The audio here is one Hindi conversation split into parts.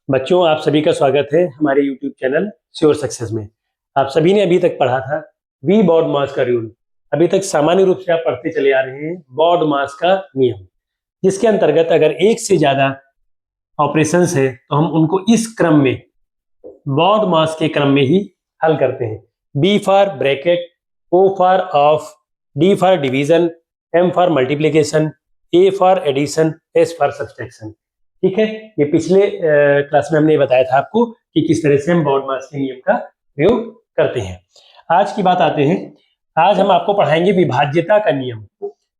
बच्चों, आप सभी का स्वागत है हमारे YouTube चैनल श्योर सक्सेस में। आप सभी ने अभी तक पढ़ा था वी बॉड मास का रूल। अभी तक सामान्य रूप से आप पढ़ते चले आ रहे हैं बॉड मास का नियम, जिसके अंतर्गत अगर एक से ज्यादा ऑपरेशंस है तो हम उनको इस क्रम में बॉड मास के क्रम में ही हल करते हैं। B for bracket, O for of, D for division, M for multiplication, A for addition, S for subtraction. ठीक है, ये पिछले क्लास में हमने बताया था आपको कि किस तरह से हम बॉड मास के नियम का प्रयोग करते हैं। आज की बात आते हैं। आज हम आपको पढ़ाएंगे विभाज्यता का नियम।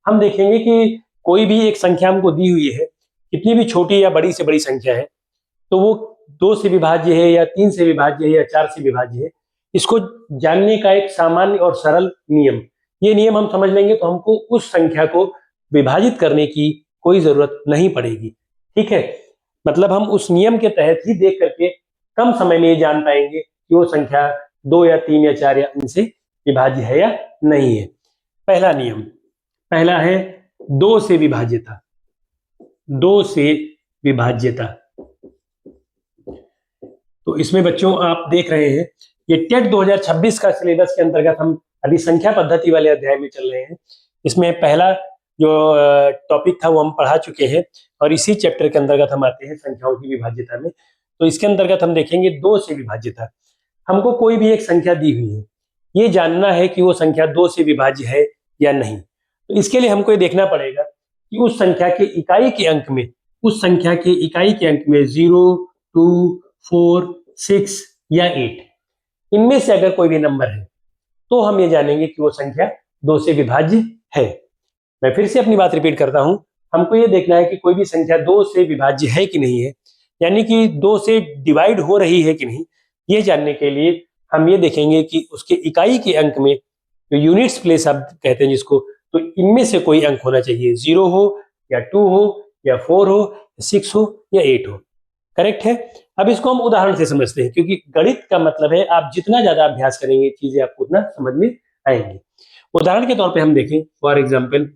हम देखेंगे कि कोई भी एक संख्या हमको दी हुई है, कितनी भी छोटी या बड़ी से बड़ी संख्या है, तो वो 2 से विभाज्य है या 3 से विभाज्य है या 4 से विभाज्य है, इसको जानने का एक सामान्य और सरल नियम। ये नियम हम समझ लेंगे तो हमको उस संख्या को विभाजित करने की कोई जरूरत नहीं पड़ेगी। ठीक है, मतलब हम उस नियम के तहत ही देख करके कम समय में ये जान पाएंगे कि वो संख्या 2 या 3 या 4 या इनसे विभाज्य है या नहीं है। पहला नियम, पहला है 2 से विभाज्यता। 2 से विभाज्यता, तो इसमें बच्चों आप देख रहे हैं ये टेट 2026 का सिलेबस के अंतर्गत हम अभी संख्या पद्धति वाले अध्याय में चल रहे हैं। इसमें पहला जो टॉपिक था वो हम पढ़ा चुके हैं और इसी चैप्टर के अंतर्गत हम आते हैं संख्याओं की विभाज्यता में। तो इसके अंतर्गत हम देखेंगे 2 से विभाज्यता। हमको कोई भी एक संख्या दी हुई है, ये जानना है कि वो संख्या 2 से विभाज्य है या नहीं। तो इसके लिए हमको ये देखना पड़ेगा कि उस संख्या के इकाई के अंक में, उस संख्या के इकाई के अंक में 0, 2, 4, 6 या 8 इनमें से अगर कोई भी नंबर है तो हम ये जानेंगे कि वो संख्या 2 से विभाज्य है। मैं फिर से अपनी बात रिपीट करता हूं, हमको ये देखना है कि कोई भी संख्या 2 से विभाज्य है कि नहीं है, यानी कि 2 से डिवाइड हो रही है कि नहीं। ये जानने के लिए हम ये देखेंगे कि उसके इकाई के अंक में, जो यूनिट्स प्लेस आप कहते हैं जिसको, तो इनमें से कोई अंक होना चाहिए। 0 हो या 2 हो या 4 हो, 6 हो या 8 हो। करेक्ट है। अब इसको हम उदाहरण से समझते हैं, क्योंकि गणित का मतलब है आप जितना ज्यादा अभ्यास करेंगे चीजें आपको उतना समझ में आएंगी। उदाहरण के तौर पे हम देखें, फॉर एग्जांपल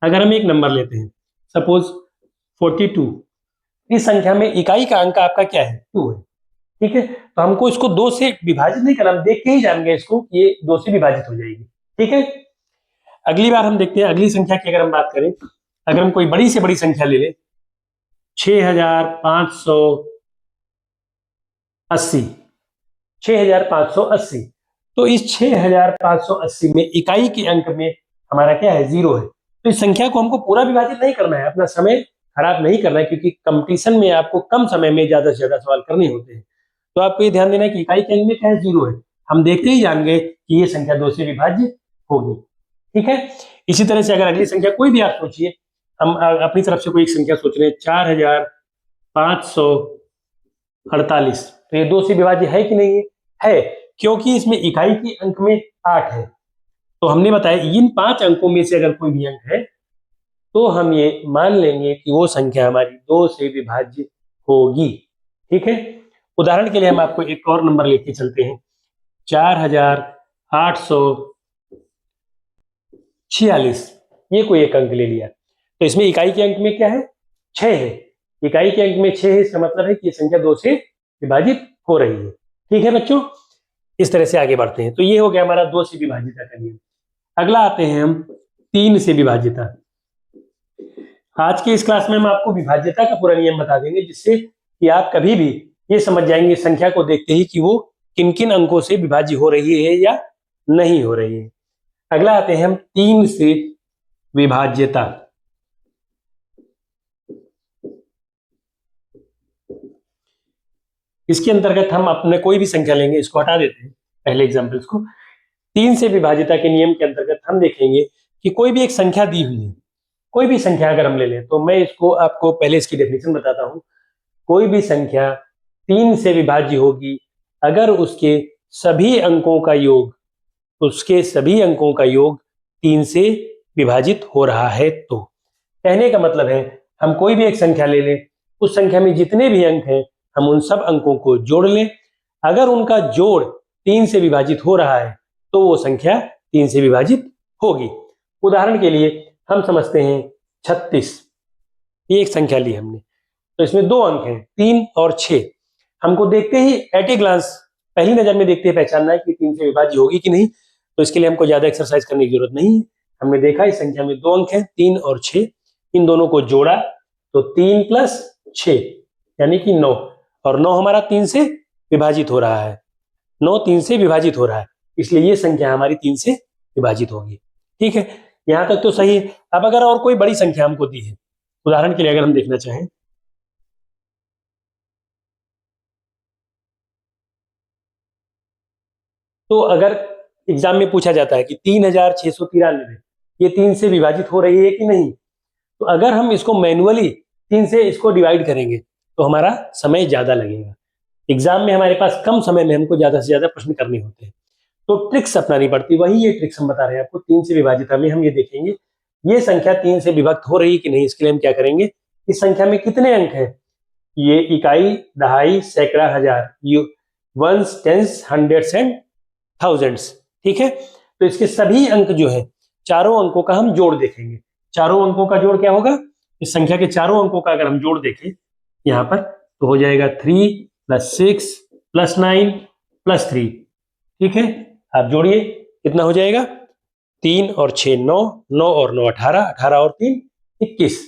अगर हम एक नंबर लेते हैं, सपोज 42, इस संख्या में इकाई का अंक आपका क्या है? 2 है। ठीक है, तो हमको इसको 2 से विभाजित नहीं करना, हम देख के ही जान गए इसको ये 2 से विभाजित हो जाएगी। ठीक है, अगली बार हम देखते हैं अगली संख्या की अगर हम बात करें, अगर हम कोई बड़ी से बड़ी संख्या ले लें, 6580, 6580, तो इस 6580 में इकाई के अंक में हमारा क्या है? 0 है। तो इस संख्या को हमको पूरा विभाजित नहीं करना है, अपना समय खराब नहीं करना है, क्योंकि कंपटीशन में आपको कम समय में ज्यादा से ज्यादा सवाल करने होते हैं। तो आपको ये ध्यान देना है कि इकाई के अंक में क्या है? 0 है। हम देखते ही जान गए कि ये संख्या 2 से विभाज्य होगी। ठीक है, इसी तरह से अगर अगली संख्या कोई भी आप सोचिए, हम अपनी तरफ से कोई एक संख्या सोच रहे हैं, 4548, तो ये 2 से विभाज्य है कि नहीं है? क्योंकि इसमें इकाई के अंक में 8 है। तो हमने बताया इन 5 अंकों में से अगर कोई भी अंक है तो हम ये मान लेंगे कि वो संख्या हमारी 2 से विभाज्य होगी। ठीक है, उदाहरण के लिए हम आपको एक और नंबर लेके चलते हैं, 4846, ये कोई एक अंक ले लिया, तो इसमें इकाई के अंक में क्या है? 6 है। इकाई के अंक में 6 है, इसका मतलब है कि ये संख्या 2 से विभाजित हो रही है। ठीक है बच्चों, इस तरह से आगे बढ़ते हैं। तो ये हो गया हमारा 2 से विभाज्यता का नियम। अगला आते हैं हम 3 से विभाज्यता। आज के इस क्लास में हम आपको विभाज्यता का पूरा नियम बता देंगे, जिससे कि आप कभी भी ये समझ जाएंगे संख्या को देखते ही कि वो किन किन अंकों से विभाज्य हो रही है या नहीं हो रही है। अगला आते हैं हम 3 से विभाज्यता। इसके अंतर्गत हम अपने कोई भी संख्या लेंगे, इसको हटा देते हैं पहले एग्जाम्पल्स को। 3 से विभाज्यता के नियम के अंतर्गत हम देखेंगे कि कोई भी एक संख्या दी हुई है, कोई भी संख्या अगर हम ले लें, तो मैं इसको आपको पहले इसकी डेफिनेशन बताता हूं। कोई भी संख्या 3 से विभाज्य होगी अगर उसके सभी अंकों का योग, उसके सभी अंकों का योग 3 से विभाजित हो रहा है। तो कहने का मतलब है हम कोई भी एक संख्या ले लें, उस संख्या में जितने भी अंक हैं हम उन सब अंकों को जोड़ लें, अगर उनका जोड़ 3 से विभाजित हो रहा है तो वो संख्या 3 से विभाजित होगी। उदाहरण के लिए हम समझते हैं 36, ये एक संख्या ली हमने, तो इसमें 2 अंक हैं, 3 और 6। हमको देखते ही एट ए ग्लांस, पहली नजर में देखते ही पहचानना है कि 3 से विभाज्य होगी कि नहीं। तो इसके लिए हमको ज्यादा एक्सरसाइज करने की जरूरत नहीं है। हमने देखा इस संख्या में 2 अंक हैं, 3 और 6, इन दोनों को जोड़ा तो 3 + 6 यानी कि 9, और 9 हमारा 3 से विभाजित हो रहा है, 9 3 से विभाजित हो रहा है, इसलिए ये संख्या हमारी 3 से विभाजित होगी। ठीक है, यहां तक तो सही है। अब अगर और कोई बड़ी संख्या हमको दी है, उदाहरण के लिए अगर हम देखना चाहें, तो अगर एग्जाम में पूछा जाता है कि 3693 ये 3 से विभाजित हो रही है कि नहीं, तो अगर हम इसको मैनुअली 3 से इसको डिवाइड करेंगे तो हमारा समय ज्यादा लगेगा। एग्जाम में हमारे पास कम समय में हमको ज्यादा से ज्यादा प्रश्न करने होते हैं, तो ट्रिक्स अपनानी पड़ती। वही ये ट्रिक्स हम बता रहे हैं आपको। 3 से विभाजित में हम ये देखेंगे ये संख्या 3 से विभक्त हो रही है कि नहीं। इसके लिए हम क्या करेंगे, इस संख्या में कितने अंक हैं, ये इकाई, दहाई, सैकड़ा, हजार, ones, tens, hundreds and thousands. ठीक है, तो इसके सभी अंक जो है, चारों अंकों का हम जोड़ देखेंगे। चारों अंकों का जोड़ क्या होगा, इस संख्या के चारों अंकों का अगर हम जोड़ देखें यहाँ पर, तो हो जाएगा 3 + 6 + 9 + 3। ठीक है, आप जोड़िए, कितना हो जाएगा, 3 और 6 9, 9 और 9 18, 18 और 3 21,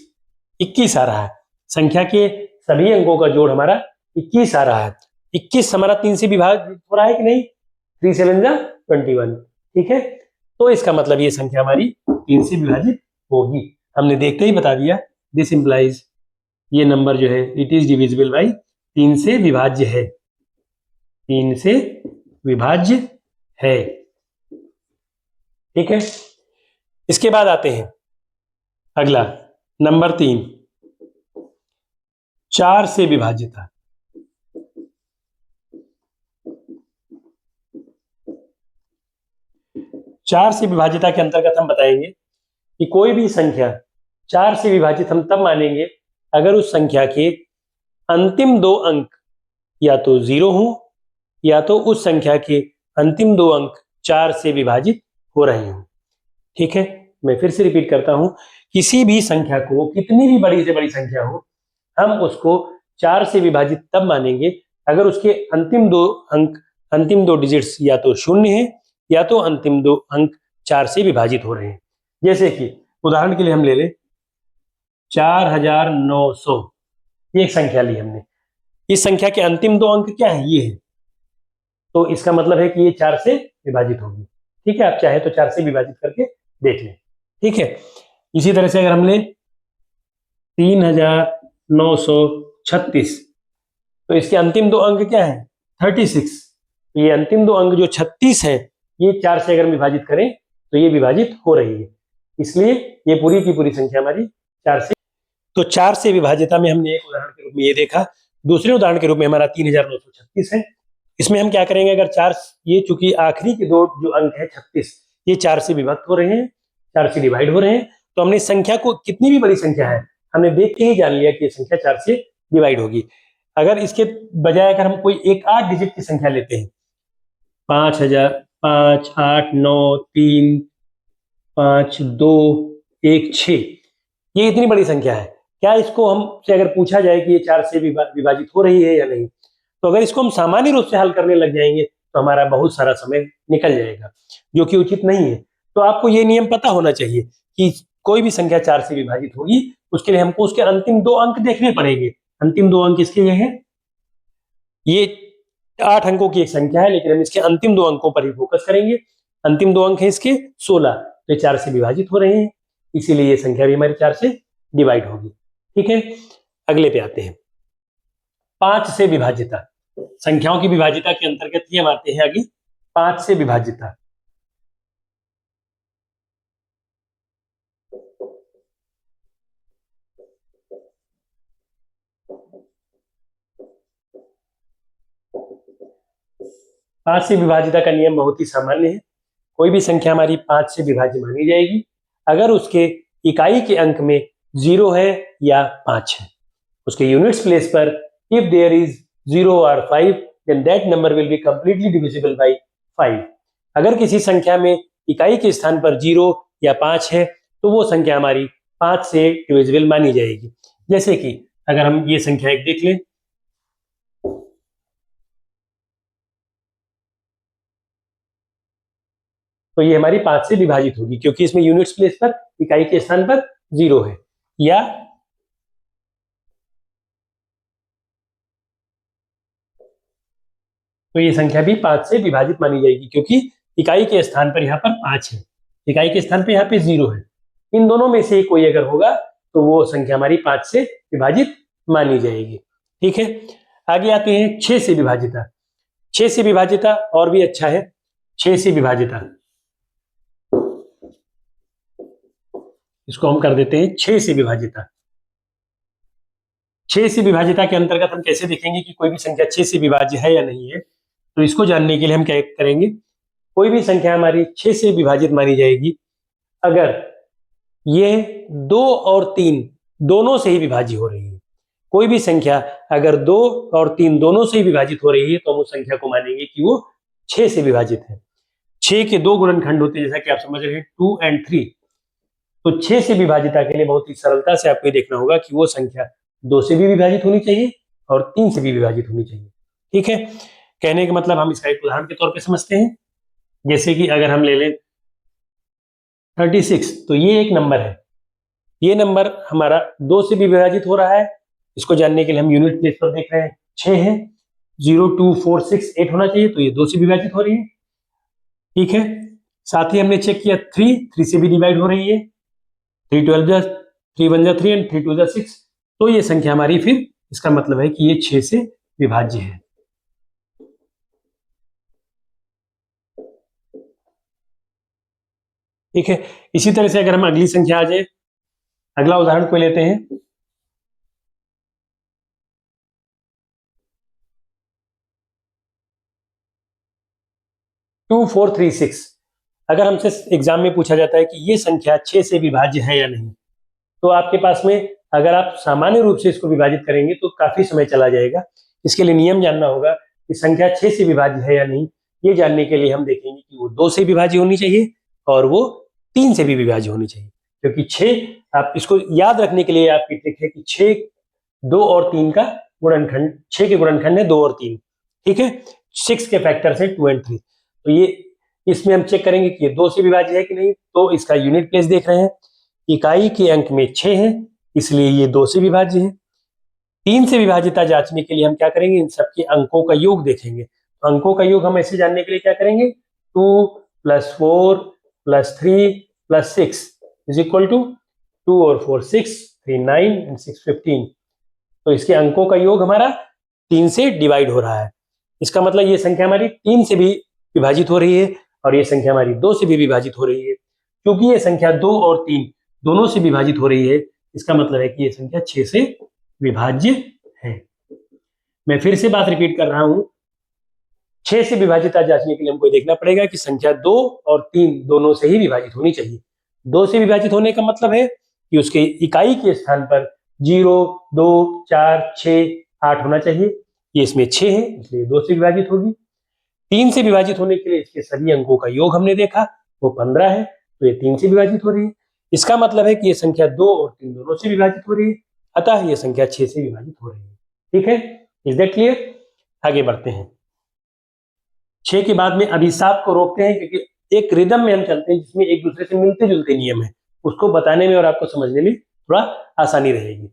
21 आ रहा है। संख्या के सभी अंकों का जोड़ हमारा 21 आ रहा है। 21 हमारा 3 से विभाजित हो रहा है कि नहीं, 3 7 21। ठीक है, तो इसका मतलब ये संख्या हमारी 3 से विभाजित होगी। हमने देखते ही बता दिया, दिस इंप्लाइज, ये नंबर जो है इट इज डिविजिबल बाई 3 से विभाज्य है, 3 से विभाज्य है। ठीक है, इसके बाद आते हैं अगला नंबर 3, 4 से विभाज्यता। चार से विभाज्यता के अंतर्गत हम बताएंगे कि कोई भी संख्या 4 से विभाजित हम तब मानेंगे अगर उस संख्या के अंतिम 2 अंक या तो 0 हो या तो उस संख्या के अंतिम 2 अंक 4 से विभाजित हो रहे हों। ठीक है, मैं फिर से रिपीट करता हूं, किसी भी संख्या को, कितनी भी बड़ी से बड़ी संख्या हो, हम उसको 4 से विभाजित तब मानेंगे अगर उसके अंतिम 2 अंक, अंतिम 2 डिजिट्स या तो 0 है या तो अंतिम 2 अंक 4 से विभाजित हो रहे हैं। जैसे कि उदाहरण के लिए हम ले लें 4900, ये एक संख्या ली हमने, इस संख्या के अंतिम 2 अंक क्या है, ये है, तो इसका मतलब है कि ये 4 से विभाजित होगी। ठीक है, आप चाहे तो 4 से विभाजित करके देख लें। ठीक है, इसी तरह से अगर हम लें 3936, तो इसके अंतिम 2 अंक क्या है, 36, ये अंतिम 2 अंक जो 36 है, ये 4 से अगर विभाजित करें तो ये विभाजित हो रही है, इसलिए ये पूरी की पूरी संख्या हमारी 4 से, तो 4 से विभाज्यता में हमने एक उदाहरण के रूप में ये देखा। दूसरे उदाहरण के रूप में हमारा 3936 है। इसमें हम क्या करेंगे, अगर 4, ये चूंकि आखिरी के 2 जो अंक है 36, ये 4 से विभक्त हो रहे हैं, 4 से डिवाइड हो रहे हैं, तो हमने संख्या को, कितनी भी बड़ी संख्या है, हमने देख के ही जान लिया कि ये संख्या 4 से डिवाइड होगी। अगर इसके बजाय अगर हम कोई एक 8 डिजिट की संख्या लेते हैं, 5000, 5 8 9 3 5 2 1 6, ये इतनी बड़ी संख्या है, क्या इसको हमसे अगर पूछा जाए कि ये 4 से विभाजित हो रही है या नहीं, तो अगर इसको हम सामान्य रूप से हल करने लग जाएंगे तो हमारा बहुत सारा समय निकल जाएगा, जो कि उचित नहीं है। तो आपको ये नियम पता होना चाहिए कि कोई भी संख्या 4 से विभाजित होगी, उसके लिए हमको उसके अंतिम 2 अंक देखने पड़ेंगे। अंतिम 2 अंक इसके ये हैं, ये 8 अंकों की एक संख्या है, लेकिन हम इसके अंतिम 2 अंकों पर ही फोकस करेंगे। अंतिम 2 अंक है इसके 16, तो 4 से विभाजित हो रहे हैं, इसीलिए ये संख्या भी हमारी 4 से डिवाइड होगी। ठीक है, अगले पे आते हैं 5 से विभाज्यता। संख्याओं की विभाज्यता के अंतर्गत ही हम आते हैं आगे 5 से विभाज्यता। पांच से विभाज्यता का नियम बहुत ही सामान्य है। कोई भी संख्या हमारी 5 से विभाज्य मानी जाएगी अगर उसके इकाई के अंक में 0 है या 5 है। उसके यूनिट्स प्लेस पर इफ देयर इज 0 और 5 then that number will be completely divisible by 5। अगर किसी संख्या में इकाई के स्थान पर 0 या 5 है तो वो संख्या हमारी 5 से डिविजिबल मानी जाएगी। जैसे कि अगर हम ये संख्या एक देख लें तो ये हमारी 5 से विभाजित होगी, क्योंकि इसमें यूनिट्स प्लेस पर, इकाई के स्थान पर 0 है। या तो ये संख्या भी 5 से विभाजित मानी जाएगी, क्योंकि इकाई के स्थान पर यहाँ पर 5 है, इकाई के स्थान पर यहाँ पे 0 है। इन दोनों में से कोई अगर होगा तो वो संख्या हमारी 5 से विभाजित मानी जाएगी। ठीक है, आगे आते हैं 6 से विभाजिता। 6 से विभाजिता और भी अच्छा है। 6 से विभाजिता, इसको हम कर देते हैं 6 से विभाजिता। 6 से विभाजिता के अंतर्गत हम कैसे देखेंगे कि कोई भी संख्या 6 से विभाज्य है या नहीं है। तो इसको जानने के लिए हम क्या करेंगे, कोई भी संख्या हमारी 6 से विभाजित मानी जाएगी अगर ये 2 और 3 दोनों से ही विभाज्य हो रही है। कोई भी संख्या अगर 2 और 3 दोनों से ही विभाजित हो रही है तो हम उस संख्या को मानेंगे कि वो 6 से विभाजित है। 6 के 2 गुणनखंड होते हैं, जैसा कि आप समझ रहे हैं 2 और 3। तो 6 से विभाजिता के लिए बहुत ही सरलता से आपको देखना होगा कि वो संख्या 2 से भी विभाजित होनी चाहिए और 3 से भी विभाजित होनी चाहिए। ठीक है, कहने का मतलब हम इसका एक उदाहरण के तौर पे समझते हैं। जैसे कि अगर हम ले लें 36, तो ये एक नंबर है, ये नंबर हमारा 2 से भी विभाजित हो रहा है। इसको जानने के लिए हम यूनिट प्लेस पर देख रहे हैं, 6 है, 0 2 4 6 8 होना चाहिए, तो ये 2 से विभाजित हो रही है। ठीक है, साथ ही हमने चेक किया 3 से भी डिवाइड हो रही है, 3 12 जा 3 1 जा 3 एंड 3 2 जा 6, तो ये संख्या हमारी फिर इसका मतलब है कि ये 6 से विभाज्य है। ठीक है, इसी तरह से अगर हम अगली संख्या आ जाए, अगला उदाहरण कोई लेते हैं। टू 4 3 6, अगर हमसे एग्जाम में पूछा जाता है कि ये संख्या 6 से विभाज्य है या नहीं, तो आपके पास में अगर आप सामान्य रूप से इसको विभाजित करेंगे तो काफी समय चला जाएगा। इसके लिए नियम जानना होगा कि संख्या 6 से विभाज्य है या नहीं। ये जानने के लिए हम देखेंगे कि वो 2 से विभाज्य होनी चाहिए और वो 3 से भी विभाज्य होनी चाहिए, क्योंकि 6, आप इसको याद रखने के लिए आपकी ट्रिक है कि 6 2 और 3 का गुणनखंड, 6 के गुणनखंड है 2 और 3। ठीक है, 6 के फैक्टर से 2 और 3, तो ये इसमें हम चेक करेंगे कि ये 2 से विभाज्य है कि नहीं। तो इसका यूनिट प्लेस देख रहे हैं, इकाई के अंक में 6 है, इसलिए ये 2 से विभाज्य है। 3 से विभाज्यता जांचने के लिए हम क्या करेंगे, इन सबके अंकों का योग देखेंगे। तो अंकों का योग हम ऐसे जानने के लिए क्या करेंगे, 2 + 4 + 3 + 6 इज इक्वल टू 2 और 4 6 3 9 एंड 6 15। तो इसके अंकों का योग हमारा 3 से डिवाइड हो रहा है। इसका मतलब ये संख्या हमारी 3 से भी विभाजित हो रही है और ये संख्या हमारी 2 से भी विभाजित हो रही है। क्योंकि ये संख्या 2 और 3 दोनों से विभाजित हो रही है, इसका मतलब है कि ये संख्या 6 से विभाज्य है। मैं फिर से बात रिपीट कर रहा हूं, 6 से विभाजिता जांचने के लिए हमको देखना पड़ेगा कि संख्या 2 और 3 दोनों से ही विभाजित होनी चाहिए। 2 से विभाजित होने का मतलब है कि उसके इकाई के स्थान पर 0 2 4 6 8 होना चाहिए। ये इसमें 6 है, इसलिए 2 से विभाजित होगी। 3 से विभाजित होने के लिए इसके सभी अंकों का योग हमने देखा, वो 15 है, तो ये 3 से विभाजित हो रही है। इसका मतलब है कि ये संख्या 2 और 3 दोनों से विभाजित हो रही है, अतः ये संख्या 6 से विभाजित हो रही है। ठीक है, इज दैट क्लियर? आगे बढ़ते हैं। 6 के बाद में अभी 7 को रोकते हैं, क्योंकि एक रिदम में हम चलते हैं जिसमें एक दूसरे से मिलते जुलते नियम है, उसको बताने में और आपको समझने में थोड़ा आसानी रहेगी।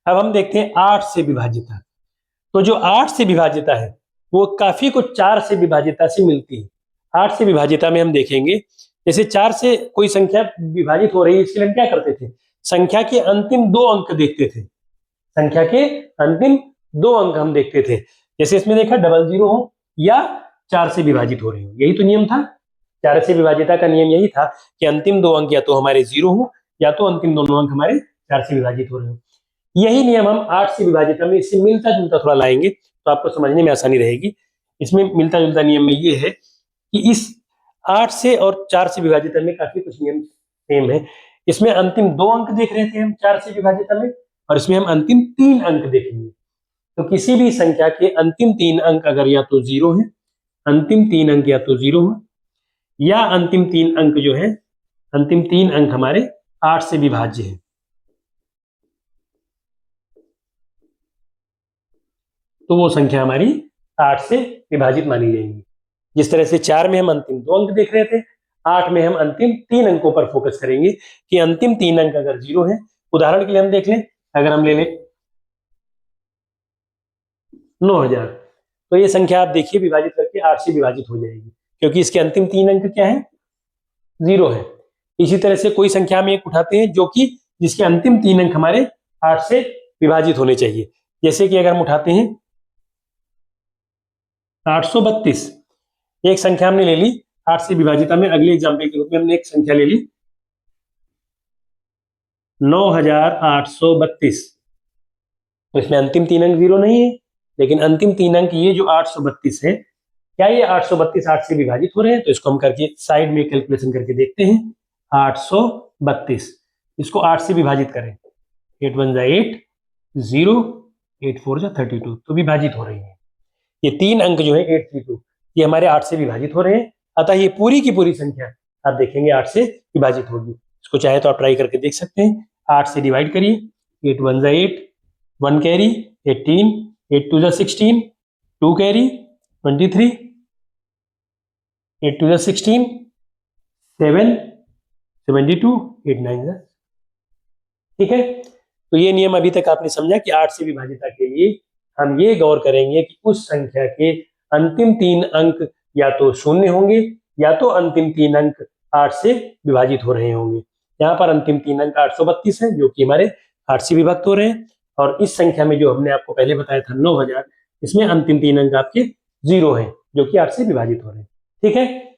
अब हम देखते हैं 8 से विभाजिता। तो जो 8 से विभाजिता है वो काफी कुछ 4 से विभाजिता से मिलती है। 8 से विभाजिता में हम देखेंगे, जैसे 4 से कोई संख्या विभाजित हो रही है, इसके लिए हम क्या करते थे, संख्या के अंतिम 2 अंक देखते थे। संख्या के अंतिम 2 अंक हम देखते थे। जैसे इसमें देखा 00 हो या 4 से विभाजित हो रही हो, यही तो नियम था। 4 से विभाजिता का नियम यही था कि अंतिम 2 अंक या तो हमारे 0 हो या तो अंतिम दोनों अंक हमारे 4 से विभाजित हो रहे हो। यही नियम हम 8 से विभाजिता में इससे मिलता जुलता थोड़ा लाएंगे, तो आपको समझने में आसानी रहेगी। इसमें मिलता जुलता नियम में ये है कि इस 8 से और 4 से विभाजिता में काफी कुछ नियम सेम है। इसमें अंतिम 2 अंक देख रहे थे हम 4 से विभाजिता में, और इसमें हम अंतिम 3 अंक देखेंगे। तो किसी भी संख्या के अंतिम 3 अंक अगर या तो 0 है, अंतिम 3 अंक या तो 0 है, या अंतिम 3 अंक जो है, अंतिम 3 अंक हमारे 8 से विभाज्य है, तो वो संख्या हमारी 8 से विभाजित मानी जाएगी। जिस तरह से 4 में हम अंतिम 2 अंक देख रहे थे, 8 में हम अंतिम 3 अंकों पर फोकस करेंगे कि अंतिम 3 अंक अगर 0 है, उदाहरण के लिए हम देख लें, अगर हम ले लें 9000, तो ये संख्या आप देखिए विभाजित करके 8 से विभाजित हो जाएगी, क्योंकि इसके अंतिम 3 अंक क्या है, 0 है। इसी तरह से कोई संख्या हम एक उठाते हैं जो कि जिसके अंतिम 3 अंक हमारे 8 से विभाजित होने चाहिए। जैसे कि अगर हम उठाते हैं 832, एक संख्या हमने ले ली 8 से विभाजिता में, अगले एग्जाम्पल के रूप में हमने एक संख्या ले ली 9832, तो इसमें अंतिम 3 अंक 0 नहीं है, लेकिन अंतिम 3 अंक ये जो 832 है, क्या ये 832 8 से विभाजित हो रहे हैं? तो इसको हम करके साइड में कैलकुलेशन करके देखते हैं। 832 इसको 8 से विभाजित करें, 8 1 8 0, 8 4 32, तो विभाजित हो रही है। ये 3 अंक जो है 832 ये हमारे 8 से विभाजित हो रहे हैं, अतः ये पूरी की पूरी संख्या आप देखेंगे 8 से विभाजित होगी। इसको चाहे तो आप ट्राई करके देख सकते हैं। 8 से डिवाइड करिए, 8 1 8, 1 कैरी 18, 8 2 16, 2 कैरी 23, 8 2 16, 7 72, 8 9, ठीक है। तो ये नियम अभी तक आपने समझा कि 8 से विभाजिता के लिए हम ये गौर करेंगे कि उस संख्या के अंतिम 3 अंक या तो शून्य होंगे या तो अंतिम 3 अंक 8 से विभाजित हो रहे होंगे। यहाँ पर अंतिम 3 अंक 832 है जो कि हमारे 8 से विभक्त हो रहे हैं, और इस संख्या में जो हमने आपको पहले बताया था 9000, इसमें अंतिम 3 अंक आपके 0 हैं जो कि 8 से विभाजित हो रहे हैं, ठीक है।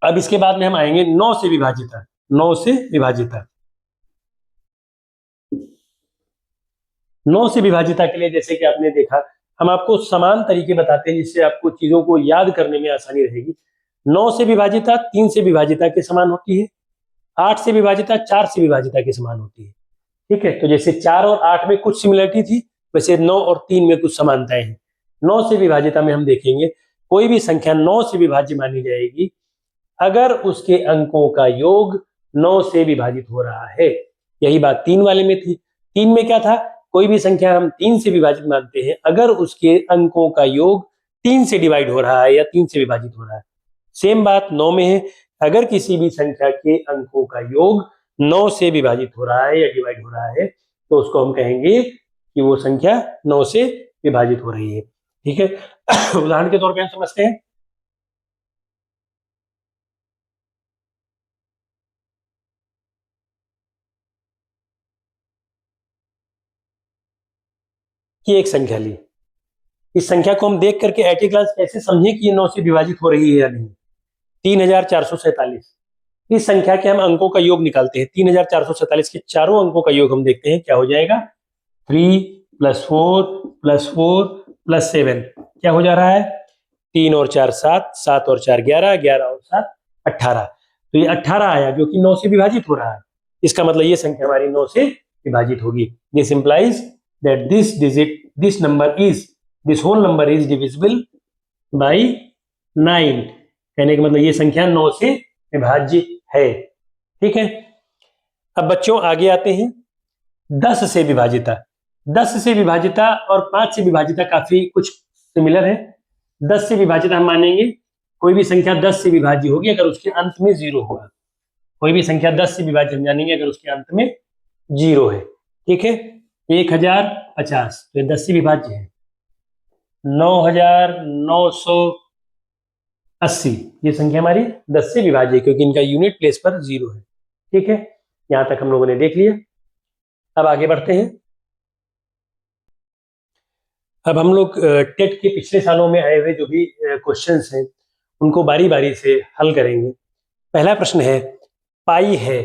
अब इसके बाद में हम आएंगे 9 से विभाजिता। 9 से विभाजिता, 9 से विभाजिता के लिए जैसे कि आपने देखा, हम आपको समान तरीके बताते हैं जिससे आपको चीजों को याद करने में आसानी रहेगी। 9 से विभाजिता 3 से विभाजिता के समान होती है, 8 से विभाजिता 4 से विभाजिता के समान होती है, ठीक है। तो जैसे 4 और 8 में कुछ सिमिलरिटी थी, वैसे 9 और 3 में कुछ समानताएं हैं। 9 से विभाजिता में हम देखेंगे कोई भी संख्या 9 से विभाज्य मानी जाएगी अगर उसके अंकों का योग 9 से विभाजित हो रहा है। यही बात 3 वाले में थी। 3 में क्या था, कोई भी संख्या हम 3 से विभाजित मानते हैं अगर उसके अंकों का योग 3 से डिवाइड हो रहा है या 3 से विभाजित हो रहा है। सेम बात 9 में है, अगर किसी भी संख्या के अंकों का योग 9 से विभाजित हो रहा है या डिवाइड हो रहा है तो उसको हम कहेंगे कि वो संख्या 9 से विभाजित हो रही है, ठीक है। उदाहरण के तौर पर हम समझते हैं कि एक संख्या ली, इस संख्या को हम देख करके एट ए ग्लांस कैसे समझें कि ये 9 से विभाजित हो रही है या नहीं। 3447, इस संख्या के हम अंकों का योग निकालते हैं। 3447 के चारों अंकों का योग हम देखते हैं क्या हो जाएगा, 3 + 4 + 4 + 7 क्या हो जा रहा है, 3 और 4 7, 7 और 4 11, 11 और 7 18, तो ये 18 आया जो कि 9 से विभाजित हो रहा है। इसका मतलब ये संख्या हमारी 9 से विभाजित होगी। This implies that this whole number is divisible by 9, कहने का मतलब ये संख्या 9 से विभाज्य है, ठीक है। अब बच्चों आगे आते हैं 10 से विभाजिता। 10 से विभाजिता और 5 से विभाजिता काफी कुछ सिमिलर है। 10 से विभाजिता हम मानेंगे कोई भी संख्या 10 से विभाज्य होगी अगर उसके अंत में 0 होगा। कोई भी संख्या 10 से विभाज्य हम जानेंगे अगर उसके अंत में 0 है, ठीक है। 1050 तो ये 10 से विभाज्य है। 9980 ये संख्या हमारी 10 से विभाज्य है क्योंकि इनका यूनिट प्लेस पर 0 है, ठीक है। यहां तक हम लोगों ने देख लिया। अब आगे बढ़ते हैं। अब हम लोग टेट के पिछले सालों में आए हुए जो भी क्वेश्चंस हैं उनको बारी बारी से हल करेंगे। पहला प्रश्न है पाई है।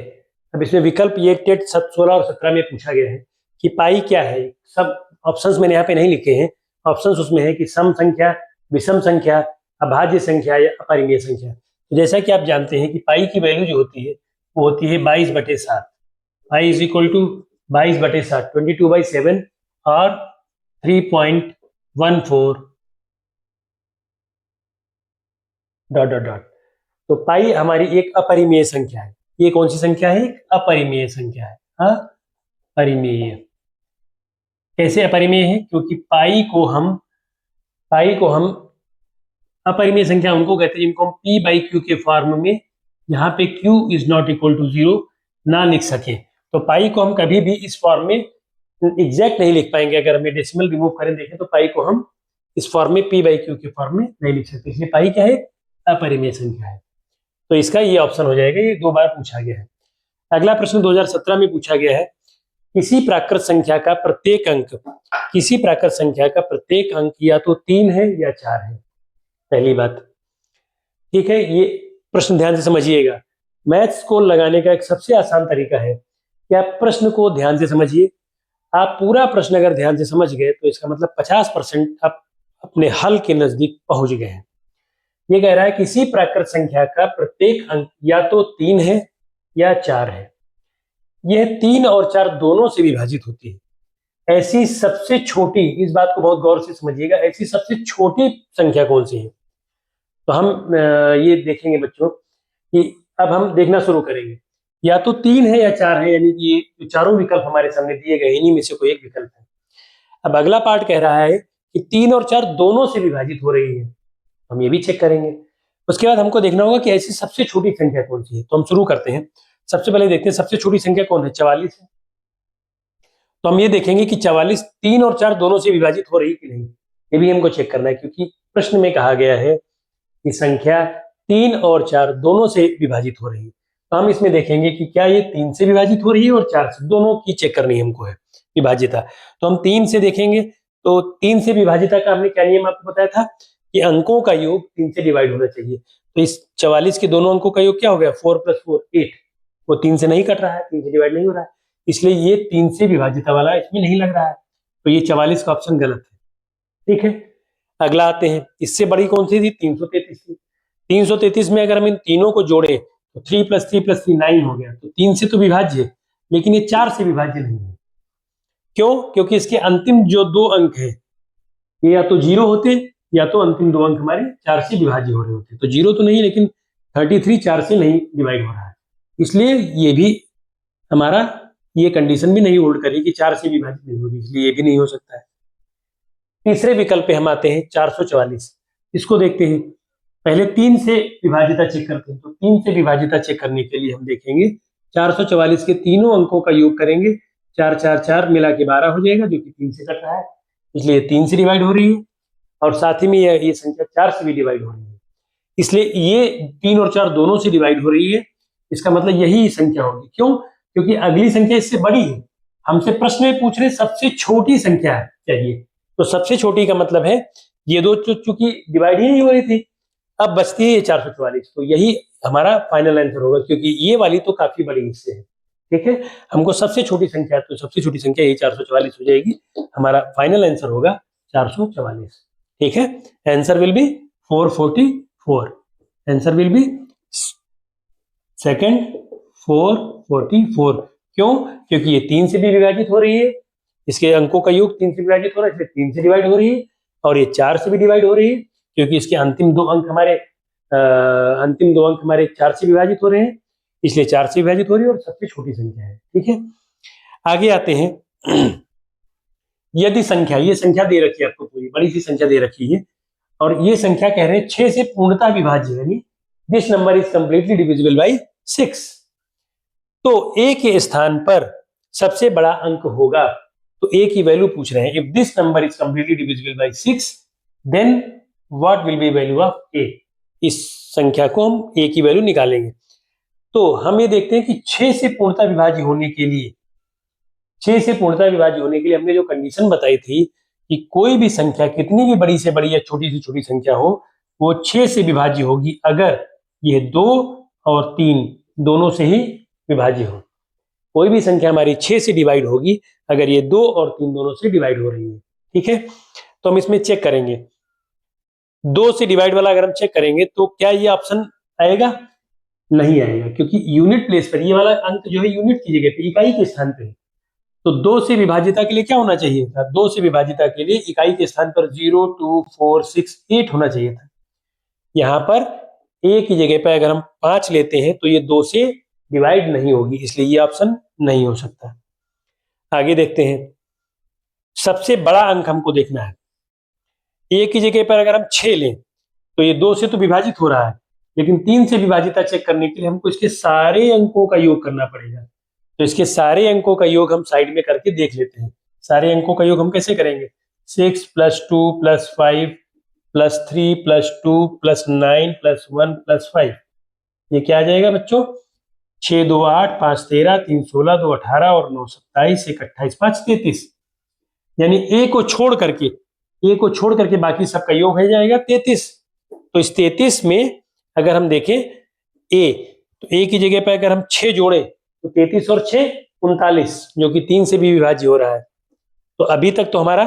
अब इसमें विकल्प ये टेट 16 और 17 में पूछा गया है कि पाई क्या है। सब ऑप्शंस मैंने यहाँ पे नहीं लिखे हैं, ऑप्शंस उसमें है कि सम संख्या, विषम संख्या, अभाज्य संख्या या अपरिमेय संख्या। तो जैसा कि आप जानते हैं कि पाई की वैल्यू जो होती है वो होती है 22/7। पाई इज इक्वल टू 22/7, 22/7 और 3.14 ... तो पाई हमारी एक अपरिमेय संख्या है। ये कौन सी संख्या है, एक अपरिमेय संख्या है। अपरिमेय कैसे अपरिमेय है, क्योंकि पाई को हम अपरिमेय संख्या उनको कहते हैं जिनको हम p बाई क्यू के फॉर्म में, यहाँ पे q is not equal to 0 ना लिख सके। तो पाई को हम कभी भी इस फॉर्म में एग्जैक्ट नहीं लिख पाएंगे। अगर हमें डेसिमल रिमूव करें देखें तो पाई को हम इस फॉर्म में p बाई क्यू के फॉर्म में नहीं लिख सकते, इसलिए पाई क्या है, अपरिमेय संख्या है। तो इसका ये ऑप्शन हो जाएगा, ये 2 बार पूछा गया है। अगला प्रश्न 2017 में पूछा गया है, किसी प्राकृत संख्या का प्रत्येक अंक, किसी प्राकृत संख्या का प्रत्येक अंक या तो 3 है या 4 है। पहली बात, ठीक है, ये प्रश्न ध्यान से समझिएगा। मैथ्स को लगाने का एक सबसे आसान तरीका है कि आप प्रश्न को ध्यान से समझिए। आप पूरा प्रश्न अगर ध्यान से समझ गए तो इसका मतलब 50% आप अपने हल के नजदीक पहुंच गए हैं। ये कह रहा है किसी प्राकृत संख्या का प्रत्येक अंक या तो 3 है या 4 है। यह 3 और 4 दोनों से विभाजित होती है। ऐसी सबसे छोटी, इस बात को बहुत गौर से समझिएगा, ऐसी सबसे छोटी संख्या कौन सी है। तो हम ये देखेंगे बच्चों कि अब हम देखना शुरू करेंगे, या तो 3 है या 4 है, यानी कि ये चारों विकल्प हमारे सामने दिए गए, इन्हीं में से कोई एक विकल्प है। अब अगला पार्ट कह रहा है कि 3 और 4 दोनों से विभाजित हो रही है, हम ये भी चेक करेंगे। उसके बाद हमको देखना होगा कि ऐसी सबसे छोटी संख्या कौन सी है। तो हम शुरू करते हैं। सबसे पहले देखते हैं सबसे छोटी संख्या कौन है, 44 है। तो हम ये देखेंगे कि 44 3 और 4 दोनों से विभाजित हो रही कि नहीं, ये भी हमको चेक करना है, क्योंकि प्रश्न में कहा गया है कि संख्या 3 और 4 दोनों से विभाजित हो रही है। तो हम इसमें देखेंगे कि क्या ये 3 से विभाजित हो रही है और 4 से, दोनों की चेक करनी हमको है विभाजिता। तो हम 3 से देखेंगे, तो 3 से विभाजिता का हमने क्या नियम आपको बताया था कि अंकों का योग 3 से डिवाइड होना चाहिए। तो इस 44 के दोनों अंकों का योग क्या हो गया, 4 + 4 8, वो 3 से नहीं कट रहा है, 3 से डिवाइड नहीं हो रहा है, इसलिए ये 3 से विभाजिता वाला इसमें नहीं लग रहा है। तो ये 44 का ऑप्शन गलत है। ठीक है, अगला आते हैं, इससे बड़ी कौन सी थी, 333 थी। 333 में अगर हम इन तीनों को जोड़े तो 3 + 3 + 3 9 हो गया। तो 3 से तो विभाज्य है, लेकिन ये 4 से विभाज्य नहीं है। क्यों? क्योंकि इसके अंतिम जो 2 अंक है ये या तो 0 होते या तो अंतिम 2 अंक हमारे 4 से विभाज्य हो रहे होते। तो 0 तो नहीं, लेकिन 33 4 से नहीं डिवाइड हो रहा है, इसलिए ये भी हमारा, ये कंडीशन भी नहीं होल्ड करी कि 4 से विभाजित नहीं हो रही, इसलिए ये भी नहीं हो सकता है। तीसरे विकल्प पे हम आते हैं, 444। इसको देखते हैं, पहले 3 से विभाजिता चेक करते हैं। तो 3 से विभाजिता चेक करने के लिए हम देखेंगे 444 के तीनों अंकों का योग करेंगे, 4 4 4 मिला के 12 हो जाएगा, जो कि 3 से कट रहा है, इसलिए 3 से डिवाइड हो रही है। और साथ ही में ये संख्या 4 से भी डिवाइड हो रही है, इसलिए ये 3 और 4 दोनों से डिवाइड हो रही है। इसका मतलब यही संख्या होगी। क्यों? क्योंकि अगली संख्या इससे बड़ी है। हमसे प्रश्न में पूछ रहे सबसे छोटी संख्या चाहिए, तो सबसे छोटी का मतलब है ये दो चूंकि डिवाइड ही नहीं हो रही थी, अब बचती है ये 444। तो यही हमारा फाइनल आंसर होगा, क्योंकि ये वाली तो काफी बड़ी इससे है। ठीक है, हमको सबसे छोटी संख्या, तो सबसे छोटी संख्या यही 444 हो जाएगी। हमारा फाइनल आंसर होगा 444। ठीक है, answer will be 444। Answer will be second 444। क्यों? क्योंकि ये 3 से भी विभाजित हो रही है, इसके अंकों का योग 3 से विभाजित हो रहा है, इसलिए 3 से डिवाइड हो रही है। और ये 4 से भी डिवाइड हो रही है, क्योंकि इसके अंतिम 2 अंक हमारे 4 से विभाजित हो रहे हैं, इसलिए 4 से विभाजित हो रही है और सबसे छोटी संख्या है। ठीक है, आगे आते हैं। यदि संख्या, ये संख्या दे रखी है आपको, पूरी बड़ी सी संख्या दे रखी है, और ये संख्या कह रहे हैं 6 से पूर्णतः विभाज्य, यानी this number is completely divisible by 6। तो a के स्थान पर सबसे बड़ा अंक होगा, तो a की वैल्यू पूछ रहे हैं। If this number is completely divisible by 6 then what will be value of a। इस संख्या को हम a की वैल्यू निकालेंगे। तो हम ये देखते हैं कि 6 से पूर्णतः विभाज्य होने के लिए, 6 से पूर्णतः विभाज्य होने के लिए हमने जो कंडीशन बताई थी कि कोई भी संख्या कितनी भी बड़ी से बड़ी या छोटी से छोटी संख्या हो, वो 6 से विभाज्य होगी अगर ये 2 और 3 दोनों से ही विभाज्य हो। कोई भी संख्या हमारी 6 से डिवाइड होगी अगर ये 2 और 3 दोनों से डिवाइड हो रही है। ठीक है, तो हम इसमें चेक करेंगे, 2 से डिवाइड वाला अगर हम चेक करेंगे तो क्या ये ऑप्शन आएगा? नहीं आएगा, क्योंकि यूनिट प्लेस पर ये वाला अंक जो है यूनिट की जगह पे, इकाई के स्थान पे। तो 2 से विभाजिता के लिए क्या होना चाहिए था? 2 से विभाजिता के लिए इकाई के स्थान पर 0 2 4 6 8 होना चाहिए था। यहाँ पर a की जगह पर अगर हम 5 लेते हैं तो ये 2 से डिवाइड नहीं होगी, इसलिए ये ऑप्शन नहीं हो सकता। आगे देखते हैं, सबसे बड़ा अंक हमको देखना है। a की जगह पर अगर हम 6 लें तो ये 2 से तो विभाजित हो रहा है, लेकिन 3 से विभाजित चेक करने के लिए हमको इसके सारे अंकों का योग करना पड़ेगा। तो इसके सारे अंकों का योग हम साइड में करके देख लेते हैं। सारे अंकों का योग हम कैसे करेंगे? 6 + 2 + 5 + 3 + 2 + 9 + 1 + 5, ये क्या आ जाएगा बच्चों? 6 2 8 5 13 3 16 2 18 और 9 27 1 28 5 33, यानी ए को छोड़ करके बाकी सबका योग हो जाएगा 33। तो इस 33 में अगर हम देखें ए, तो ए की जगह पर अगर हम 6 जोड़े तो 33 और 6 39, जो कि 3 से भी विभाज्य हो रहा है। तो अभी तक तो हमारा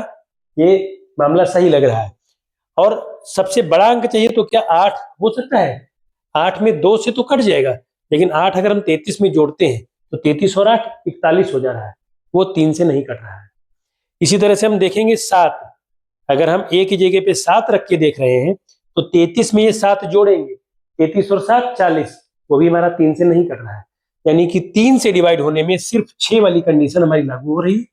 ये मामला सही लग रहा है। और सबसे बड़ा अंक चाहिए तो क्या 8 हो सकता है? 8 में 2 से तो कट जाएगा, लेकिन 8 अगर हम 33 में जोड़ते हैं तो 33 और 8 41 हो जा रहा है, वो 3 से नहीं कट रहा है। इसी तरह से हम देखेंगे 7, अगर हम ए की जगह पे 7 रख के देख रहे हैं तो 33 में ये 7 जोड़ेंगे, 33 और 7 40, वो भी हमारा 3 से नहीं कट रहा है। यानी कि 3 से डिवाइड होने में सिर्फ 6 वाली कंडीशन हमारी लागू हो रही है,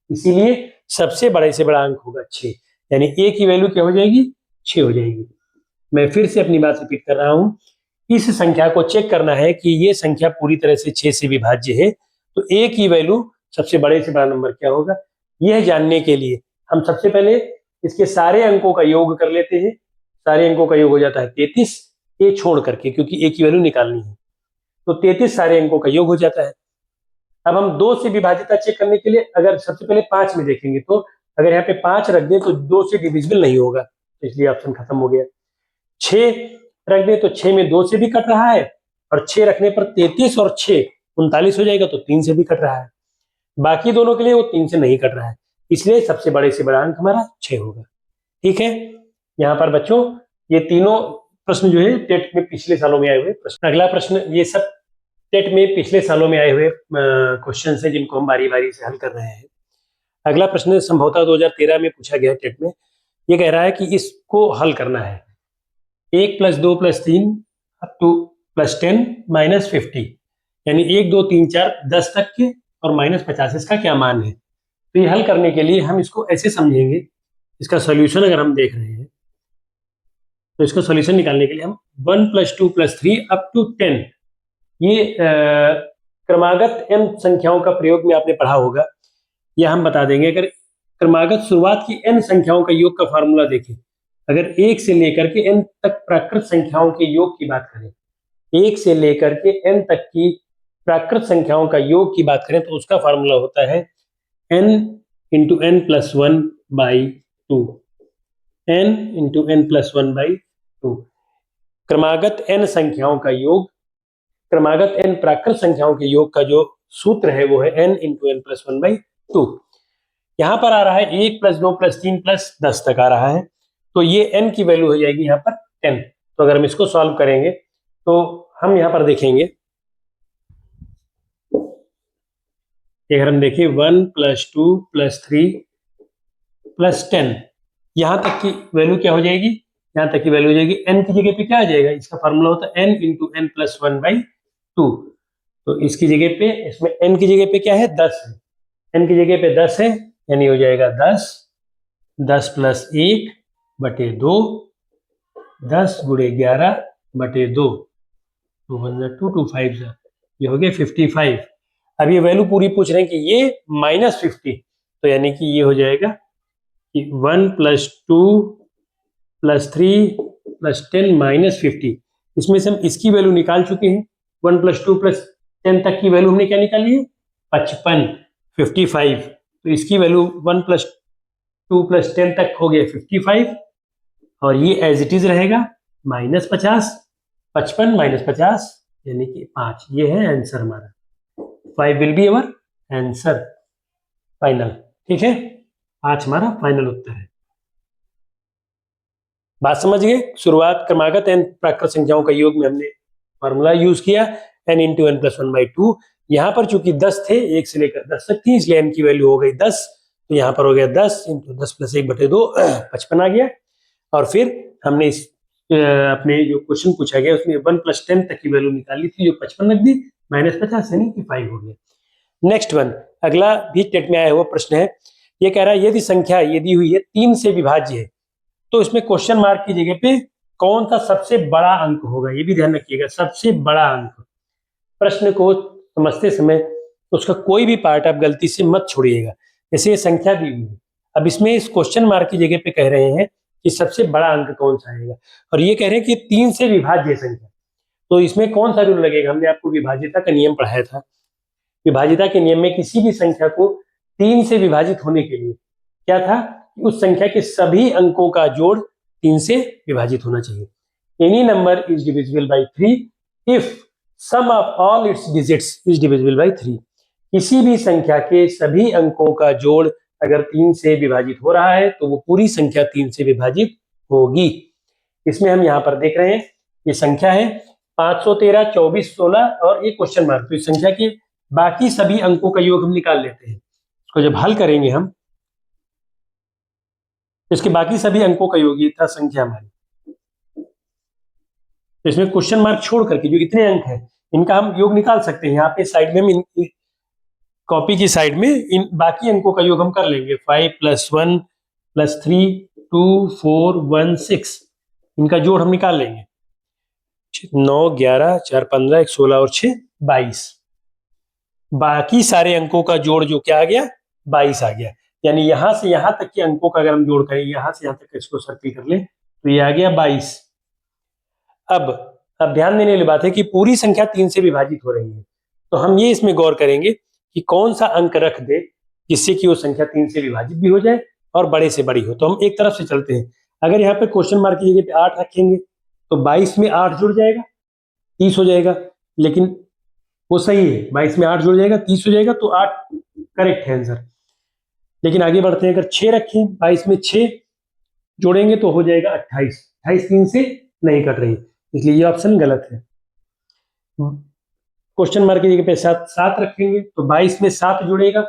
इसीलिए सबसे बड़े से बड़ा अंक होगा 6, यानी ए की वैल्यू क्या हो जाएगी? 6 हो जाएगी। मैं फिर से अपनी बात रिपीट कर रहा हूं, इस संख्या को चेक करना है कि ये संख्या पूरी तरह से 6 से विभाज्य है, तो ए की वैल्यू सबसे बड़े से बड़ा नंबर क्या होगा, यह जानने के लिए हम सबसे पहले इसके सारे अंकों का योग कर लेते हैं। सारे अंकों का योग हो जाता है 33, ए छोड़ करके, क्योंकि ए की वैल्यू निकालनी है, तो 33 सारे अंकों का योग हो जाता है। अब हम 2 से विभाजिता चेक करने के लिए अगर सबसे पहले 5 में देखेंगे, तो अगर यहाँ पे 5 रख दें तो 2 से डिविजिबल नहीं होगा, इसलिए ऑप्शन खत्म हो गया। 6 रख दें तो 6 में 2 से भी कट रहा है, और 6 रखने पर 33 और 6 39 हो जाएगा, तो 3 से भी कट रहा है। बाकी दोनों के लिए वो 3 से नहीं कट रहा है, इसलिए सबसे बड़े से बड़ा अंक हमारा 6 होगा। ठीक है, यहाँ पर बच्चों ये तीनों प्रश्न जो है टेट में पिछले सालों में आए हुए प्रश्न। अगला प्रश्न, ये सब टेट में पिछले सालों में आए हुए क्वेश्चन है, जिनको हम बारी बारी से हल कर रहे हैं। अगला प्रश्न संभवतः 2013 में पूछा गया टेट में। ये कह रहा है कि इसको हल करना है, 1 + 2 + 3 अप टू +10 - 50, यानी 1 2 3 4 10 तक के और -50 इसका क्या मान है। तो ये हल करने के लिए हम इसको ऐसे समझेंगे, इसका सॉल्यूशन अगर हम देख रहे हैं तो इसका सॉल्यूशन निकालने के लिए हम 1 + 2 + 3 अप टू 10, ये क्रमागत m संख्याओं का प्रयोग में आपने पढ़ा होगा, यह हम बता देंगे। अगर क्रमागत शुरुआत की n संख्याओं का योग का फार्मूला देखें, अगर 1 से लेकर के n तक प्राकृत संख्याओं के योग की बात करें, 1 से लेकर के n तक की प्राकृत संख्याओं का योग की बात करें, तो उसका फार्मूला होता है n × n + 1/2, n × n + 1/2। क्रमागत n संख्याओं का योग, क्रमागत n प्राकृत संख्याओं के योग का जो सूत्र है वो है n × n + 1/2। यहाँ पर आ रहा है 1 + 2 + 3 + 10 तक आ रहा है, तो ये n की वैल्यू हो जाएगी यहाँ पर 10। तो अगर हम इसको सॉल्व करेंगे तो हम यहाँ पर देखेंगे, अगर हम देखें 1 + 2 + 3 + 10, यहाँ तक की वैल्यू क्या हो जाएगी, यहाँ तक की वैल्यू हो जाएगी n की जगह पे क्या आ जाएगा, इसका फार्मूला होता है n × n + 1/2। तो इसकी जगह पे, इसमें n की जगह पे क्या है, 10 है, n की जगह पे 10 है, यानी हो जाएगा 10 + 1/2, 10 × 11/2, 2 × 2 2 5, ये हो गया 55। अब ये वैल्यू पूरी पूछ रहे हैं कि ये -50, तो यानी कि ये हो जाएगा कि 1 + 2 + 3 + 10 - 50। इसमें से हम इसकी वैल्यू निकाल चुके हैं, 1 + 2 + 10 तक की वैल्यू हमने क्या निकाली है, 55, 55। तो इसकी वैल्यू 1 + 2 + 10 तक हो गया 55, और ये एज इट इज रहेगा -50, 55 - 50 यानी कि 5। ये है आंसर हमारा, 5 will be our answer final. ठीक है, 5 हमारा फाइनल उत्तर है। बात समझ गए? शुरुआत क्रमागत n प्राकृत संख्याओं का योग में हमने फार्मूला यूज किया n × n + 1/2। यहाँ पर चूंकि 10 थे, 1 से लेकर 10 तक थी, इसलिए n की वैल्यू हो गई 10, तो यहाँ पर हो गया 10 × 10 + 1/2, 55 आ गया। और फिर हमने इस अपने जो क्वेश्चन पूछा गया उसमें 1 + 10 तक की वैल्यू निकाली थी, जो 55 रख दी, -50 यानी कि 5 हो गया। नेक्स्ट वन, अगला भी टेट में आया हुआ प्रश्न है। ये कह रहा है यदि संख्या ये दी हुई है 3 से विभाज्य है, तो इसमें क्वेश्चन मार्क की जगह पे कौन सा सबसे बड़ा अंक होगा, ये भी ध्यान रखिएगा, सबसे बड़ा अंक। प्रश्न को समझते समय उसका कोई भी पार्ट आप गलती से मत छोड़िएगा। जैसे ये संख्या दी हुई है, अब इसमें इस क्वेश्चन मार्क की जगह पे कह रहे हैं कि सबसे बड़ा अंक कौन सा आएगा, और ये कह रहे हैं कि 3 से विभाज्य संख्या, तो इसमें कौन सा रूल लगेगा? हमने आपको विभाज्यता का नियम पढ़ाया था। विभाज्यता के नियम में किसी भी संख्या को 3 से विभाजित होने के लिए क्या था, उस संख्या के सभी अंकों का जोड़ 3 से विभाजित होना चाहिए। Any number is divisible by 3 if sum of all its digits is divisible by 3। किसी भी संख्या के सभी अंकों का जोड़ अगर 3 से विभाजित हो रहा है तो वो पूरी संख्या 3 से विभाजित होगी। इसमें हम यहाँ पर देख रहे हैं ये संख्या है 513, 24, 16 और एक क्वेश्चन मार्क। तो इस संख्या के बाकी सभी अंकों का योग हम निकाल लेते हैं। इसको जब हल करेंगे हम, इसके बाकी सभी अंकों का योग, ये था संख्या हमारी। तो इसमें क्वेश्चन मार्क छोड़ करके जो इतने अंक हैं इनका हम योग निकाल सकते हैं। यहाँ पे साइड में कॉपी की साइड में इन बाकी अंकों का योग हम कर लेंगे। 5 + 1 + 3 2 4 1 6, इनका जोड़ हम निकाल लेंगे। 9 11 4 15 1 16 और 6 22। बाकी सारे अंकों का जोड़ जो क्या आ गया, 22 आ गया। यानी यहां से यहां तक के अंकों का अगर हम जोड़ करें, यहां से यहां तक इसको सर्किल कर ले तो ये आ गया 22। अब ध्यान देने वाली बात है कि पूरी संख्या 3 से विभाजित हो रही है, तो हम ये इसमें गौर करेंगे कि कौन सा अंक रख दे जिससे कि वो संख्या 3 से विभाजित भी हो जाए और बड़े से बड़ी हो। तो हम एक तरफ से चलते हैं। अगर यहाँ पे क्वेश्चन मार्क की जगह पे 8 रखेंगे तो 22 में 8 जुड़ जाएगा, 30 हो जाएगा। लेकिन वो सही है, 22 में 8 जुड़ जाएगा, 30 हो जाएगा, तो 8 करेक्ट है आंसर। लेकिन आगे बढ़ते हैं, अगर 6 रखें, 22 में 6 जोड़ेंगे तो हो जाएगा 28। 28 3 से नहीं कट रही, इसलिए ये ऑप्शन गलत है। क्वेश्चन मार्क की जगह पे 7 रखेंगे तो 22 में 7 जुड़ेगा,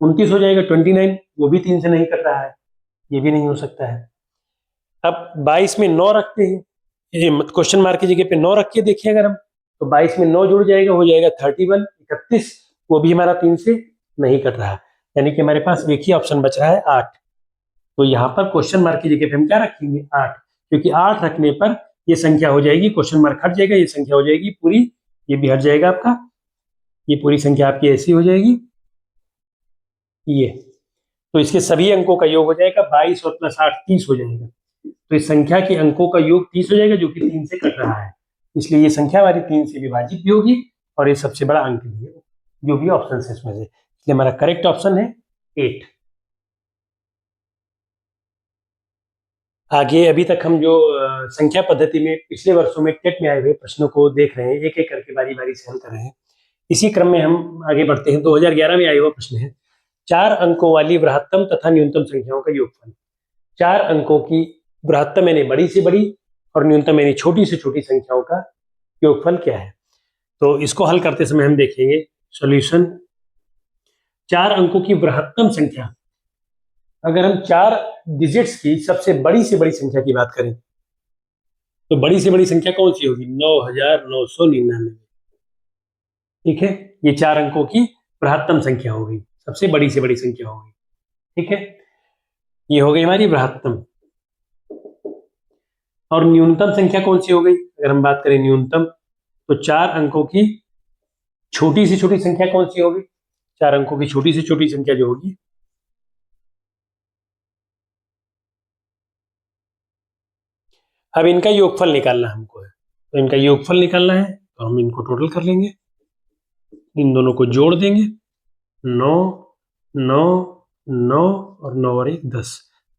29 हो जाएगा, 29, वो भी 3 से नहीं कट रहा है, ये भी नहीं हो सकता है। अब 22 में 9 रखते हैं, क्वेश्चन मार्क की जगह पे 9 रख के देखिए अगर हम, तो 22 में 9 जुड़ जाएगा, हो जाएगा 31, 31, वो भी हमारा 3 से नहीं कट रहा, यानी कि हमारे पास एक ही ऑप्शन बच रहा है 8। तो यहाँ पर क्वेश्चन मार्क की जगह पे हम क्या रखेंगे, 8, क्योंकि 8 रखने पर ये संख्या हो जाएगी, क्वेश्चन मार्क हट जाएगा, ये संख्या हो जाएगी पूरी, ये भी हट जाएगा आपका, ये पूरी संख्या आपकी ऐसी हो जाएगी ये। तो इसके सभी अंकों का योग हो जाएगा 22 और +8 30 हो जाएगा। तो इस संख्या के अंकों का योग 30 हो जाएगा, जो कि 3 से कट रहा है, इसलिए ये संख्या हमारी 3 से विभाजित भी होगी और ये सबसे बड़ा अंक भी है, जो भी ऑप्शन है इसमें से। इसलिए हमारा करेक्ट ऑप्शन है 8। आगे अभी तक हम जो संख्या पद्धति में पिछले वर्षों में टेट में आए हुए प्रश्नों को देख रहे हैं, एक एक करके बारी बारी से हल कर रहे हैं। इसी क्रम में हम आगे बढ़ते हैं। 2011 में आया हुआ प्रश्न है, 4 अंकों वाली बृहत्तम तथा न्यूनतम संख्याओं का योगफल। 4 अंकों की बृहत्तम यानी बड़ी से बड़ी और न्यूनतम यानी छोटी से छोटी संख्याओं का योगफल क्या है। तो इसको हल करते समय हम देखेंगे सॉल्यूशन। 4 अंकों की बृहत्तम संख्या, अगर हम 4 डिजिट्स की सबसे बड़ी से बड़ी संख्या की बात करें तो बड़ी से बड़ी संख्या कौन सी होगी, 9999। ठीक है, ये 4 अंकों की बृहत्तम संख्या हो गई, सबसे बड़ी से बड़ी संख्या हो गई। ठीक है, ये हो गई हमारी बृहत्तम। और न्यूनतम संख्या कौन सी हो गई, अगर हम बात करें न्यूनतम, तो 4 अंकों की छोटी से छोटी संख्या कौन सी होगी, 4 अंकों की छोटी से छोटी संख्या जो होगी, अब इनका योगफल निकालना हमको है। तो इनका योगफल निकालना है तो हम इनको टोटल कर लेंगे, इन दोनों को जोड़ देंगे, 9 9 9 और 9 और 1 10,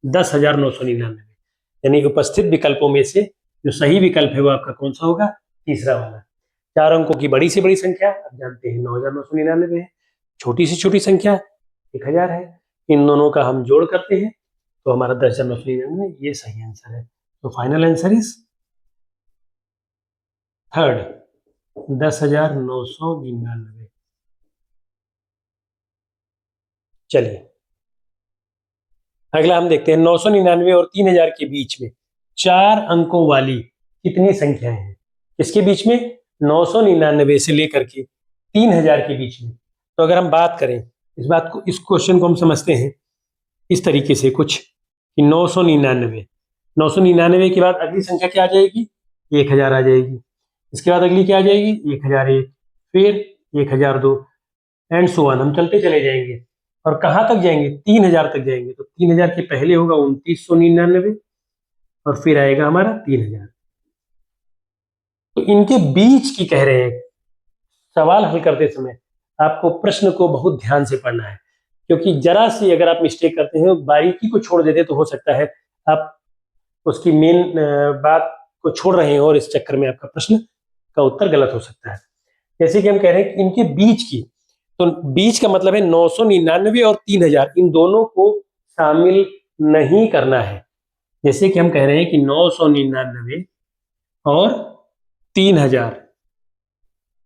10,999। यानी उपस्थित विकल्पों में से जो सही विकल्प है वो आपका कौन सा होगा, तीसरा वाला। 4 अंकों की बड़ी से बड़ी संख्या आप जानते हैं 9,999 है, छोटी से छोटी संख्या 1000 है। इन दोनों का हम जोड़ करते हैं तो हमारा 10,999, ये सही आंसर है। तो फाइनल आंसर इज थर्ड, 10,999। चलिए अगला हम देखते हैं, 999 और 3000 के बीच में 4 अंकों वाली कितनी संख्याएं हैं, इसके बीच में 999 से लेकर के 3000 के बीच में। तो अगर हम बात करें इस क्वेश्चन को हम समझते हैं इस तरीके से कुछ कि 999 999 के बाद अगली संख्या क्या आ जाएगी? 1000 आ जाएगी। इसके बाद अगली क्या आ जाएगी? 1001, फिर 1002 एंड सो ऑन। हम चलते चले जाएंगे और कहाँ तक जाएंगे? 3000 तक जाएंगे। तो 3000 के पहले होगा 2999 और फिर आएगा हमारा 3000। तो इनके बीच की कह रहे हैं, सवाल हल करते समय आपको प्रश्न को बहुत ध्यान से पढ़ना है, क्योंकि जरा सी अगर आप मिस्टेक करते हैं, बारीकी को छोड़ देते, तो हो सकता है आप उसकी मेन बात को छोड़ रहे हैं और इस चक्कर में आपका प्रश्न का उत्तर गलत हो सकता है। जैसे कि हम कह रहे हैं कि इनके बीच की, तो बीच का मतलब है 999 और 3000, इन दोनों को शामिल नहीं करना है। जैसे कि हम कह रहे हैं कि 999 और 3000,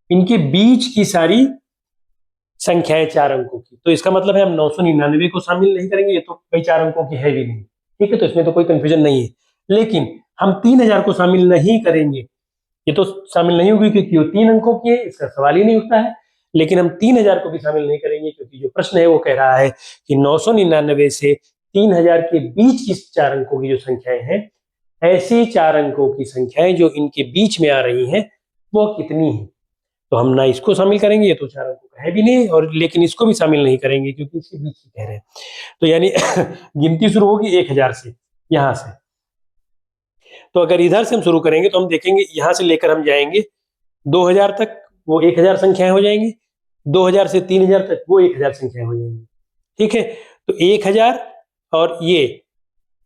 इनके बीच की सारी संख्याएं 4 अंकों की, तो इसका मतलब है हम 999 को शामिल नहीं करेंगे, ये तो कई 4 अंकों की है भी नहीं, ठीक है, तो इसमें तो कोई कंफ्यूजन नहीं है। लेकिन हम 3000 को शामिल नहीं करेंगे, ये तो शामिल नहीं होगी क्योंकि वो 3 अंकों की है, इसका सवाल ही नहीं उठता है। लेकिन हम 3000 को भी शामिल नहीं करेंगे क्योंकि जो प्रश्न है वो कह रहा है कि 999 से 3000 के बीच की 4 अंकों की जो संख्याएं हैं, ऐसी 4 अंकों की संख्याएं जो इनके बीच में आ रही हैं, वो कितनी है? तो हम ना इसको शामिल करेंगे, ये तो 4 अंकों का है भी नहीं, और लेकिन इसको भी शामिल नहीं करेंगे क्योंकि इसके बीच की कह रहे हैं। तो यानी गिनती शुरू होगी 1000 से, यहां से। तो अगर इधर से हम शुरू करेंगे तो हम देखेंगे यहां से लेकर हम जाएंगे 2000 तक, वो 1000 संख्याएं हो जाएंगी। 2000 से 3000 तक वो 1000 संख्याएं हो जाएंगी, ठीक है। तो 1000 और ये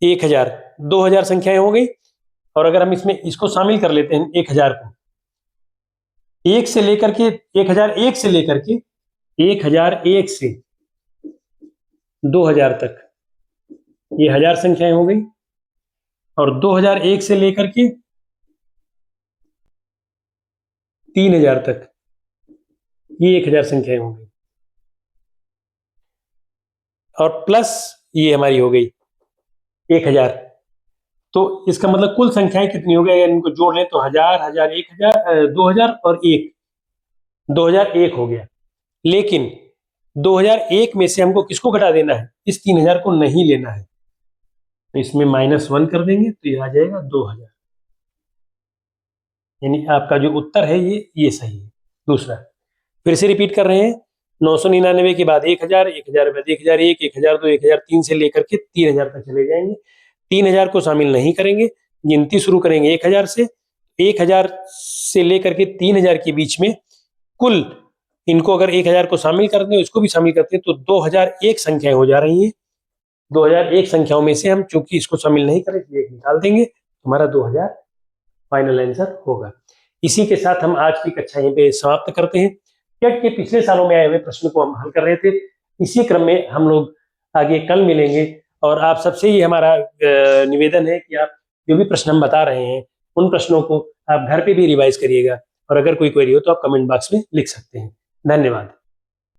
1000, 2000 संख्याएं हो गई। और अगर हम इसमें इसको शामिल कर लेते हैं 1000 को, 1 से लेकर के 1001 से लेकर के 1001 से 2000 तक, ये 1000 संख्याएं हो गई। और 2001 से लेकर के 3000 तक, ये 1000 संख्याएं हो गई। और प्लस ये हमारी हो गई 1000। तो इसका मतलब कुल संख्याएं कितनी हो गई? अगर इनको जोड़ लें तो 1000, 1000, 1000, 2000 और 1, 2001 हो गया। लेकिन 2001 में से हमको किसको घटा देना है? इस 3000 को नहीं लेना है, तो इसमें -1 कर देंगे तो ये आ जाएगा 2000। यानी आपका जो उत्तर है ये सही है। दूसरा फिर से रिपीट कर रहे हैं, 999 के बाद 1000, 1000 के बाद 1001, 1002, 1003 से लेकर के 3000 तक चले जाएंगे। 3000 को शामिल नहीं करेंगे, गिनती शुरू करेंगे 1000 से। 1000 से लेकर के 3000 के बीच में कुल, इनको अगर 1000 को शामिल कर दें, इसको भी शामिल करते हैं, तो 2001 संख्याएं हो जा रही हैं। 2001 संख्याओं में से हम चूंकि इसको शामिल नहीं करें, एक निकाल देंगे, हमारा 2000 फाइनल आंसर होगा। इसी के साथ हम आज की कक्षा यहीं पे समाप्त करते हैं। टेट के पिछले सालों में आए हुए प्रश्न को हम हल कर रहे थे। इसी क्रम में हम लोग आगे कल मिलेंगे, और आप सबसे ही हमारा निवेदन है कि आप जो भी प्रश्न हम बता रहे हैं, उन प्रश्नों को आप घर पे भी रिवाइज करिएगा, और अगर कोई क्वेरी हो तो आप कमेंट बॉक्स में लिख सकते हैं। धन्यवाद।